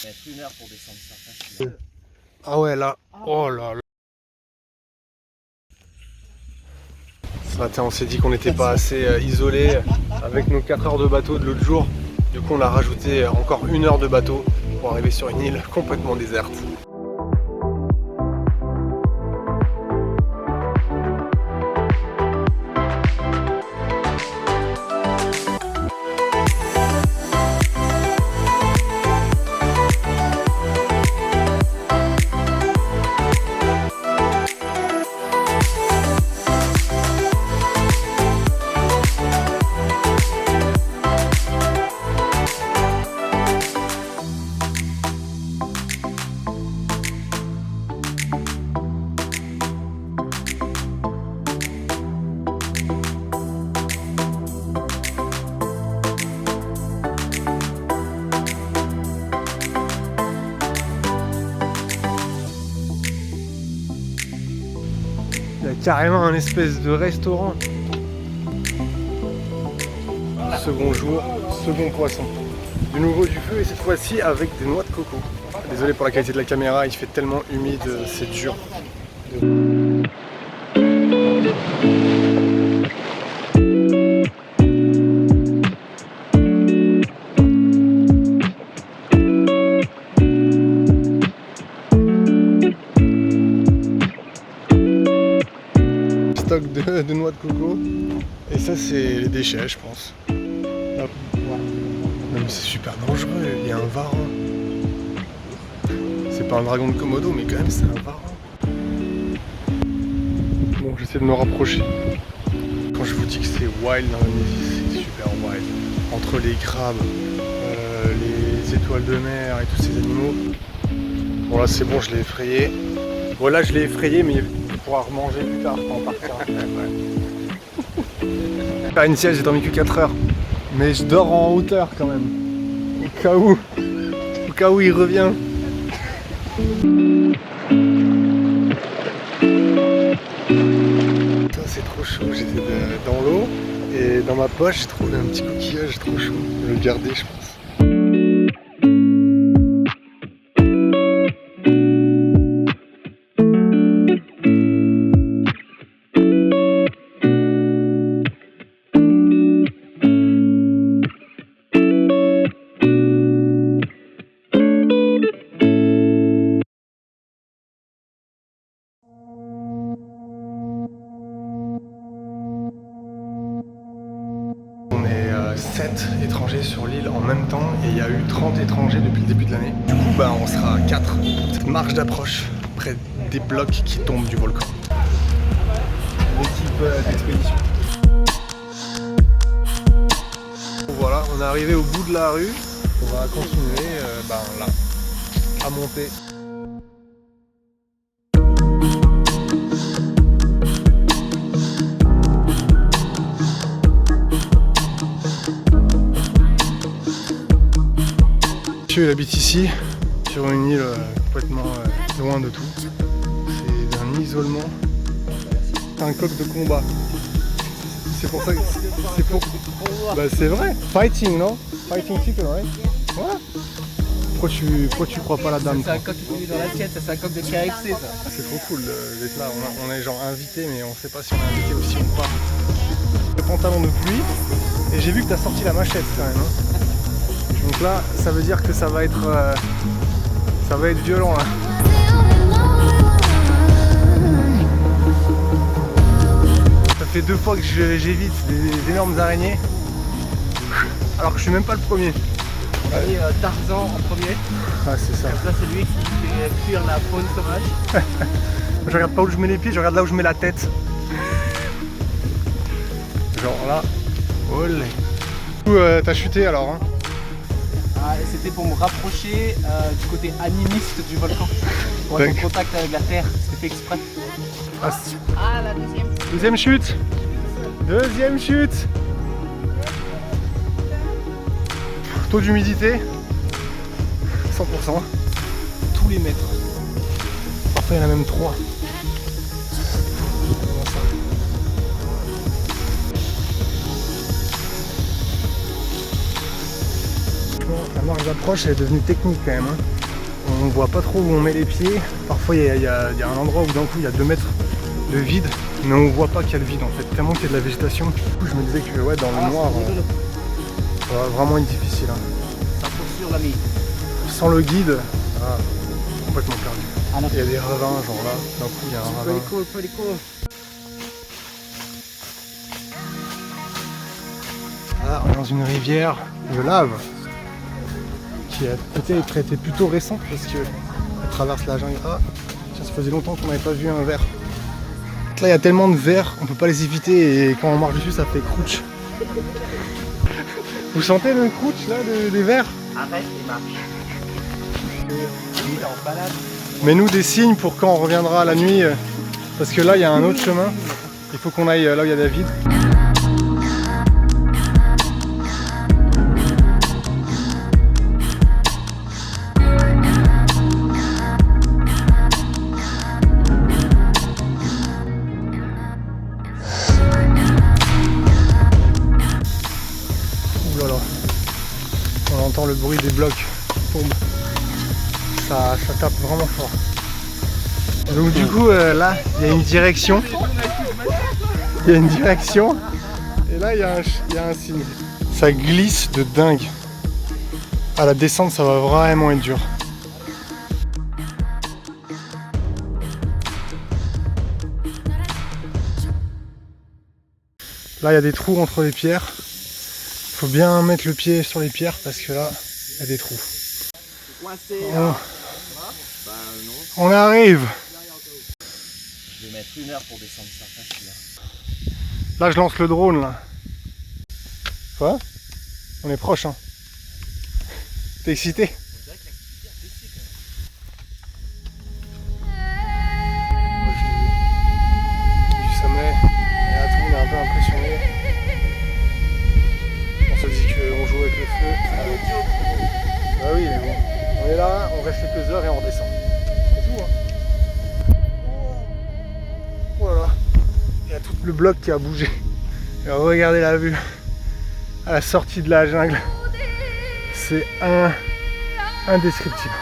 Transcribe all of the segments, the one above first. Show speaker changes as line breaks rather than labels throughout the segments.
Mettre une heure pour descendre ça, facile.
Ah ouais là, oh là là. Ce matin on s'est dit qu'on n'était pas assez isolé avec nos 4 heures de bateau de l'autre jour. Du coup on a rajouté encore 1 heure de bateau pour arriver sur une île complètement déserte. Il y a carrément un espèce de restaurant. Second jour, second poisson. Du nouveau du feu et cette fois-ci avec des noix de coco. Désolé pour la qualité de la caméra, il fait tellement humide, c'est dur. Stock de noix de coco. Et ça c'est les déchets je pense. Hop. Non mais c'est super dangereux, il y a un varan. C'est pas un dragon de Komodo mais quand même c'est un varan. Bon j'essaie de me rapprocher. Quand je vous dis que c'est wild dans l'Indonésie, c'est super wild. Entre les crabes, les étoiles de mer et tous ces animaux. Bon là c'est bon, je l'ai effrayé. Bon là je l'ai effrayé mais il pourra remanger plus tard quand on partira. Faire une sieste, j'ai dormi que 4 heures. Mais je dors en hauteur quand même. Au cas où il revient. Ça c'est trop chaud, j'étais dans l'eau et dans ma poche j'ai trouvé un petit coquillage trop chaud. Je vais le garder je pense. On est 7 étrangers sur l'île en même temps et il y a eu 30 étrangers depuis le début de l'année. Du coup on sera 4. Cette marche d'approche près des blocs qui tombent du volcan. L'équipe d'expédition. Voilà, on est arrivé au bout de la rue. On va continuer là, à monter. Monsieur il habite ici, sur une île complètement loin de tout. C'est d'un isolement. C'est un coq de combat. C'est pour ça que c'est pour. Bah c'est vrai. Fighting non? Fighting chicken, right? Ouais. Pourquoi tu crois pas la dame?
C'est un coq qui est dans l'assiette, ça c'est un coq de KFC ça.
C'est trop cool d'être là. On est genre invité mais on sait pas si on est invité ou si on part. Le pantalon de pluie et j'ai vu que t'as sorti la machette quand même. Hein. Donc là, ça veut dire que ça va être violent là. Ça fait 2 fois que j'évite des énormes araignées, alors que je suis même pas le premier.
Et Tarzan en premier.
Ah c'est ça.
Ça c'est lui qui fait fuir la faune sauvage.
Je regarde pas où je mets les pieds, je regarde là où je mets la tête. Genre là. Olé. Du coup, t'as chuté alors hein?
C'était pour me rapprocher du côté animiste du volcan. Pour être en contact avec la terre, c'était fait exprès. La deuxième.
Deuxième chute. Deuxième chute. Taux d'humidité 100%.
Tous les mètres.
Parfois il y en a même 3. la marche d'approche elle est devenue technique quand même. Hein. On voit pas trop où on met les pieds. Parfois il y a un endroit où d'un coup il y a 2 mètres de vide, mais on voit pas qu'il y a le vide en fait, tellement qu'il y a de la végétation. Du coup je me disais que ouais, dans le noir, ça va vraiment être difficile. Hein.
Ça pousse sur l'ami.
Sans le guide, complètement perdu.
Ah,
il y a des ravins, genre là, d'un coup il y a un ravin.
Pretty cool.
Là, on est dans une rivière de lave qui a peut-être été plutôt récente parce qu'elle traverse la jungle. Ah, tiens, ça faisait longtemps qu'on n'avait pas vu un ver. Là, il y a tellement de vers, on peut pas les éviter et quand on marche dessus, ça fait crouch. Vous sentez le crouch là des vers?
Arrête et marche. Il est en balade.
Mets-nous des signes pour quand on reviendra la nuit, parce que là, il y a un autre chemin. Il faut qu'on aille là où il y a David. On entend le bruit des blocs qui tombent. Ça tape vraiment fort. Donc du coup là il y a une direction. Il y a une direction. Et là il y a un signe. Ça glisse de dingue. À la descente ça va vraiment être dur. Là il y a des trous entre les pierres. Faut bien mettre le pied sur les pierres parce que là, il y a des trous. On arrive.
Je vais mettre 1 heure pour descendre ça facile.
Là, je lance le drone là. Quoi? On est proche hein. T'es excité? Du sommet. Et là, tout le monde est un peu impressionné. On se dit qu'on joue avec le feu. Bah oui, mais bon. On est là, on reste quelques heures et on redescend. C'est tout hein. Voilà. Il y a tout le bloc qui a bougé. Et regardez la vue. À la sortie de la jungle. C'est indescriptible.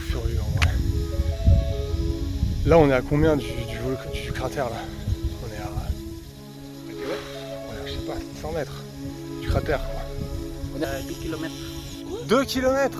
Furieux en vrai. Là on est à combien du cratère là? On est à... Ouais, je sais pas, 100 mètres du cratère quoi.
On est à 2 km.
2 km.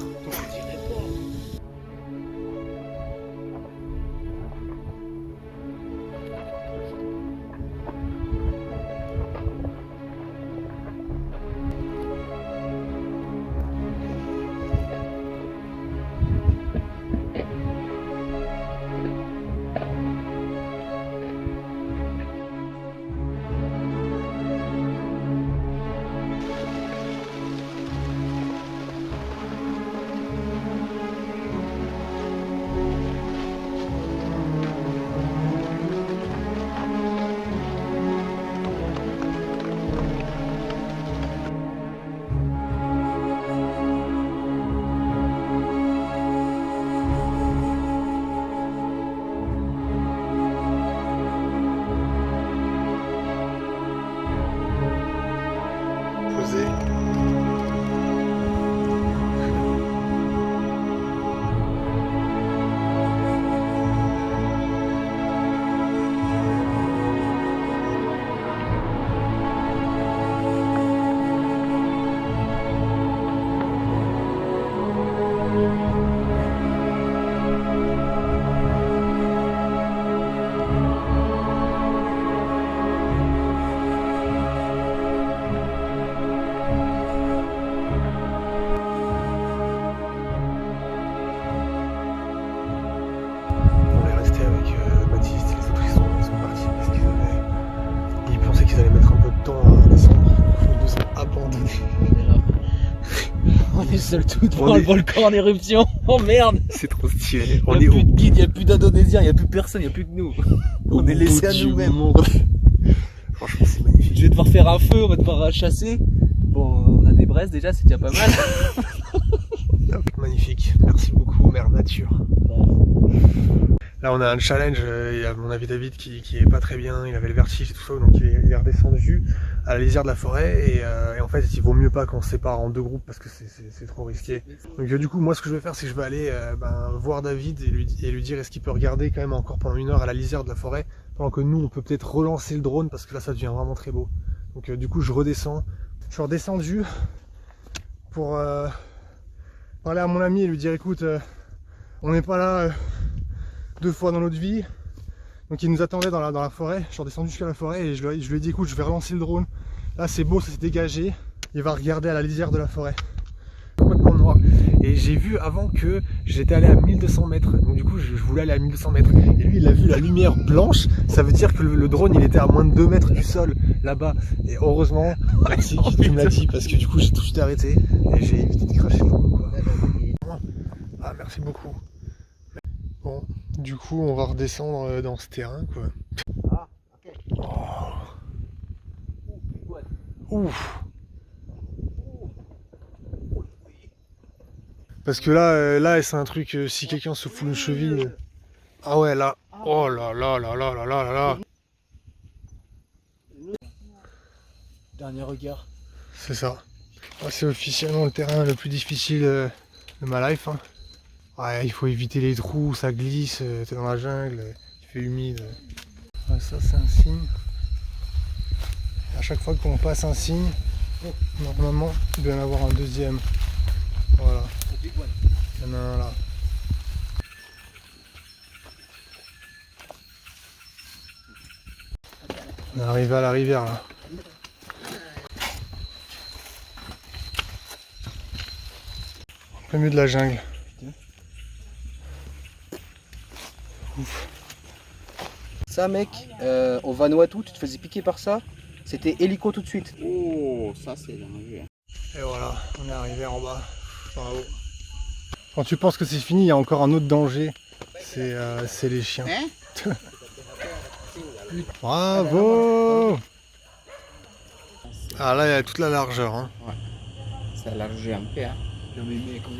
abandonné.
On est seul tout devant le volcan en éruption. Oh merde.
C'est trop stylé.
Il n'y a plus de guide, il n'y a plus d'Indonésiens, il n'y a plus personne, il n'y a plus que nous. On est laissés à nous-mêmes.
Franchement, c'est magnifique.
Je vais devoir faire un feu, on va devoir chasser. Bon, on a des braises déjà, c'est déjà pas mal.
Magnifique. Merci beaucoup, Mère Nature. Là, on a un challenge. Il y a mon ami David qui est pas très bien. Il avait le vertige et tout ça, donc il est redescendu à la lisière de la forêt. Et en fait, il vaut mieux pas qu'on se sépare en deux groupes parce que c'est trop risqué. Donc du coup, moi, ce que je vais faire, c'est que je vais aller voir David et lui dire est-ce qu'il peut regarder quand même encore pendant 1 heure à la lisière de la forêt, pendant que nous, on peut peut-être relancer le drone parce que là, ça devient vraiment très beau. Donc du coup, je redescends. Je suis redescendu pour parler à mon ami et lui dire écoute, on n'est pas là 2 fois dans notre vie. Donc il nous attendait dans la forêt. Je suis redescendu jusqu'à la forêt et je lui ai dit écoute, je vais relancer le drone. Là c'est beau, ça s'est dégagé. Il va regarder à la lisière de la forêt. Complètement noir. Et j'ai vu avant que j'étais allé à 1200 mètres. Donc du coup je voulais aller à 1200 mètres. Et lui il a vu la lumière blanche. Ça veut dire que le drone il était à moins de 2 mètres du sol là-bas. Et heureusement, merci que tu me l'as dit parce que du coup j'ai tout de suite arrêté. Et j'ai évité de cracher le drone quoi. Ah merci beaucoup. Bon, du coup on va redescendre dans ce terrain quoi.
Ah, ok.
Oh. Ouf. Parce que là c'est un truc, si quelqu'un se fout une cheville... Ah ouais là, oh là là là là là là là là.
Dernier regard.
C'est ça. C'est officiellement le terrain le plus difficile de ma life. Hein. Ouais, il faut éviter les trous, ça glisse, t'es dans la jungle, il fait humide. Ouais, ça c'est un signe. Et à chaque fois qu'on passe un signe, normalement il doit y en avoir un deuxième. Voilà. Il y en a un là. On est arrivé à la rivière là. En plein milieu de la jungle. Ouf.
Ça mec, au Vanuatu, tu te faisais piquer par ça, c'était hélico tout de suite.
Oh, ça c'est dangereux.
Et voilà, on est arrivé en bas, en haut. Quand tu penses que c'est fini, il y a encore un autre danger, c'est les chiens.
Hein?
Bravo! Ah là, il y a toute la largeur. Hein.
Ouais. Ça a largé un peu. Hein.
Non mais mec, on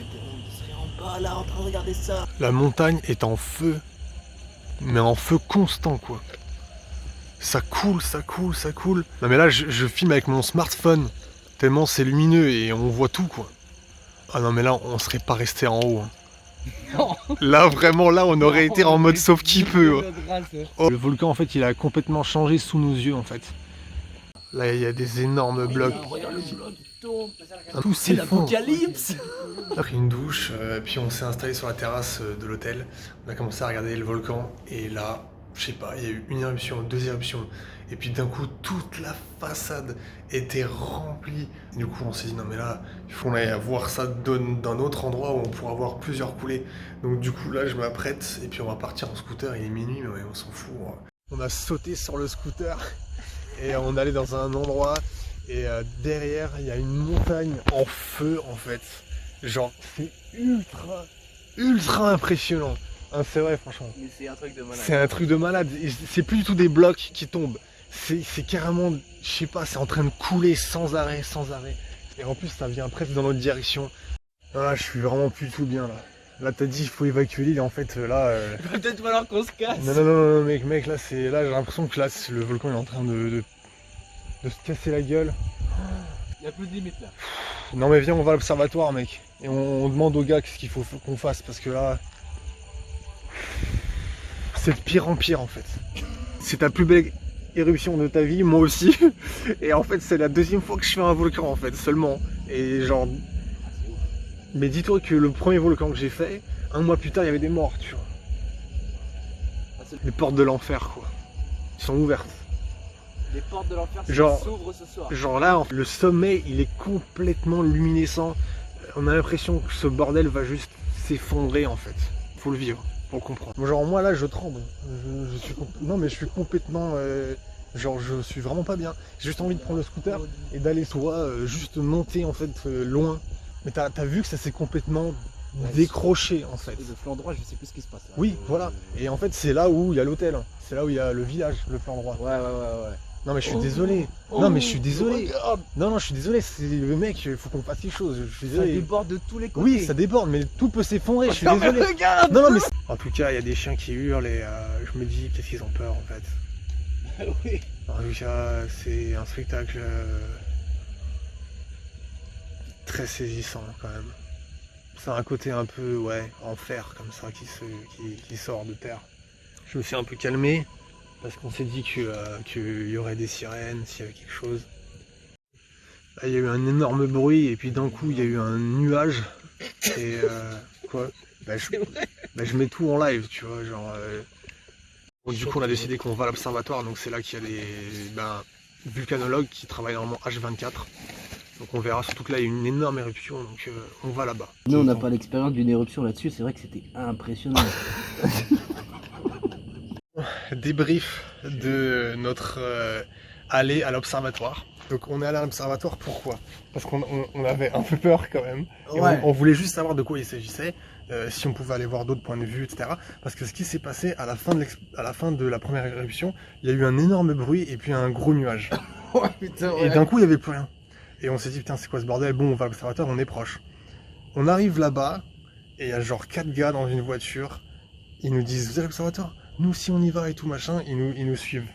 serait en bas là en train de regarder ça.
La montagne est en feu, mais en feu constant quoi. Ça coule, ça coule, ça coule. Non mais là, je filme avec mon smartphone, tellement c'est lumineux et on voit tout quoi. Ah non mais là, on serait pas resté en haut. Hein.
Non.
Là vraiment, là on aurait été en mode sauf qui peut. Oh. Le volcan en fait il a complètement changé sous nos yeux en fait. Là il y a des énormes blocs.
Regarde le bloc qui tombe.
Tout
C'est l'apocalypse.
On a pris une douche, puis on s'est installé sur la terrasse de l'hôtel. On a commencé à regarder le volcan et là, je sais pas, il y a eu une éruption, 2 éruptions. Et puis d'un coup, toute la façade était remplie. Du coup, on s'est dit non mais là, il faut qu'on aille voir ça d'un autre endroit où on pourra voir plusieurs coulées. Donc du coup là, je m'apprête et puis on va partir en scooter. Il est minuit, mais on s'en fout. On a sauté sur le scooter et on allait dans un endroit et derrière, il y a une montagne en feu en fait. Genre, c'est ultra impressionnant. Hein, c'est vrai, franchement.
Mais c'est un truc de malade.
C'est un truc de malade. C'est plus du tout des blocs qui tombent. C'est carrément, je sais pas, c'est en train de couler sans arrêt, sans arrêt. Et en plus, ça vient presque dans notre direction. Là, je suis vraiment plus du tout bien, là. Là, t'as dit, il faut évacuer l'île, en fait, là...
Il va peut-être falloir qu'on se casse.
Non, mec, là, j'ai l'impression que là, le volcan est en train de se casser la gueule.
Il n'y a plus de limite, là.
Non, mais viens, on va à l'observatoire, mec. Et on demande aux gars qu'est-ce qu'il faut qu'on fasse, parce que là... C'est de pire en pire, en fait. C'est ta plus belle éruption de ta vie, moi aussi. Et en fait, c'est la 2e fois que je fais un volcan, en fait, seulement. Et genre... Mais dis-toi que le premier volcan que j'ai fait, 1 mois plus tard, il y avait des morts, tu vois. Les portes de l'enfer, quoi. Ils sont ouvertes.
Les portes de l'enfer s'ouvrent ce soir.
Genre là, le sommet, il est complètement luminescent. On a l'impression que ce bordel va juste s'effondrer, en fait. Faut le vivre. Pour comprendre. Genre moi là je tremble, non mais je suis complètement Genre, je suis vraiment pas bien. J'ai juste envie de prendre le scooter et d'aller soit juste monter en fait loin. Mais t'as vu que ça s'est complètement décroché en fait.
Et le flanc droit, je sais plus ce qui se passe là.
Oui, voilà. Et en fait, c'est là où il y a l'hôtel. C'est là où il y a le village, le flanc droit.
Ouais.
Non, mais je suis désolé. Non, mais je suis désolé. Non, je suis désolé. C'est le mec, il faut qu'on fasse quelque chose. Je suis
Ça
désolé.
déborde de tous les côtés.
Oui, ça déborde, mais tout peut s'effondrer. Je suis désolé.
Regarde.
Non, mais en tout cas, il y a des chiens qui hurlent et je me dis qu'est-ce qu'ils ont peur en fait.
Oui.
En tout cas, c'est un spectacle très saisissant quand même. C'est un côté un peu, enfer comme ça qui sort de terre. Je me suis un peu calmé parce qu'on s'est dit qu'il y aurait des sirènes, s'il y avait quelque chose. Là, il y a eu un énorme bruit et puis d'un coup il y a eu un nuage. Et je mets tout en live, tu vois, genre. Bon, du coup on a décidé qu'on va à l'observatoire, donc c'est là qu'il y a les vulcanologues qui travaillent normalement H24. Donc on verra, surtout que là il y a une énorme éruption, donc on va là-bas.
Nous on n'a pas l'expérience d'une éruption là-dessus, c'est vrai que c'était impressionnant.
Débrief de notre allée à l'observatoire. Donc on est allé à l'observatoire, pourquoi? Parce qu'on avait un peu peur quand même. Et on voulait juste savoir de quoi il s'agissait, si on pouvait aller voir d'autres points de vue, etc. Parce que ce qui s'est passé à la fin de la première éruption, il y a eu un énorme bruit et puis un gros nuage.
Putain,
Et d'un coup il n'y avait plus rien. Et on s'est dit putain c'est quoi ce bordel? Bon on va à l'observatoire, on est proche. On arrive là-bas et il y a genre 4 gars dans une voiture. Ils nous disent vous allez à l'observatoire? Nous aussi on y va et tout machin. Ils nous suivent.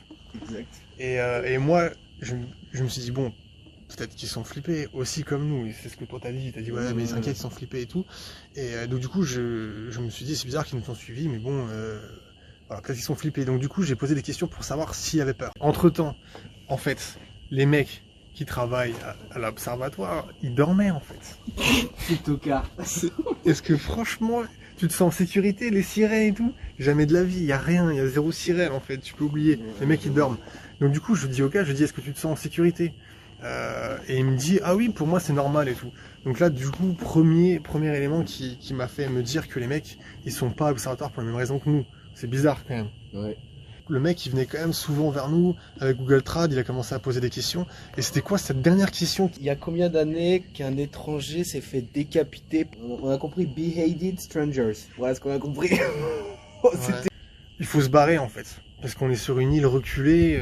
Exact.
Et moi je me suis dit bon, peut-être qu'ils sont flippés aussi comme nous, et c'est ce que toi t'as dit, ouais mais ils s'inquiètent, ils sont flippés et tout, et donc du coup je me suis dit c'est bizarre qu'ils nous ont suivis, mais bon, voilà, peut-être qu'ils sont flippés, donc du coup j'ai posé des questions pour savoir s'ils avaient peur. Entre temps, en fait, les mecs qui travaillent à l'observatoire, ils dormaient en fait.
C'est tocard.
Est-ce que franchement, tu te sens en sécurité, les sirènes et tout? Jamais de la vie, il y a rien, il y a zéro sirène en fait, tu peux oublier, les mecs ils dorment. Donc du coup je dis au gars, est-ce que tu te sens en sécurité? Et il me dit ah oui pour moi c'est normal et tout. Donc là du coup premier élément qui m'a fait me dire que les mecs ils sont pas à l'observatoire pour la même raison que nous. C'est bizarre quand même.
Ouais.
Le mec il venait quand même souvent vers nous avec Google Trad, il a commencé à poser des questions. Et c'était quoi cette dernière question?
Il y a combien d'années qu'un étranger s'est fait décapiter? On a compris beheaded strangers. Voilà ce qu'on a compris.
Ouais. Il faut se barrer en fait. Parce qu'on est sur une île reculée,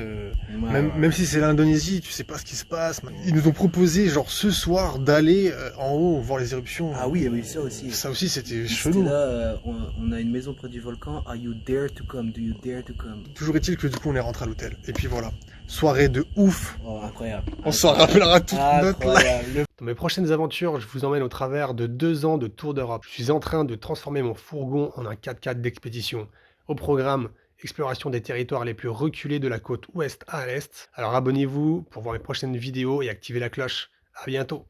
même si c'est l'Indonésie, tu sais pas ce qui se passe. Ils nous ont proposé, genre ce soir, d'aller en haut voir les éruptions.
Ah oui, il y avait ça aussi.
Ça aussi, c'était chelou.
Là, on a une maison près du volcan. Are you dare to come? Do you dare to come?
Toujours est-il que du coup, on est rentré à l'hôtel. Et puis voilà, soirée de ouf.
Oh, incroyable.
On s'en rappellera toute notre
life.
Dans mes prochaines aventures, je vous emmène au travers de 2 ans de tour d'Europe. Je suis en train de transformer mon fourgon en un 4x4 d'expédition. Au programme, exploration des territoires les plus reculés de la côte ouest à l'est. Alors abonnez-vous pour voir mes prochaines vidéos et activez la cloche. À bientôt.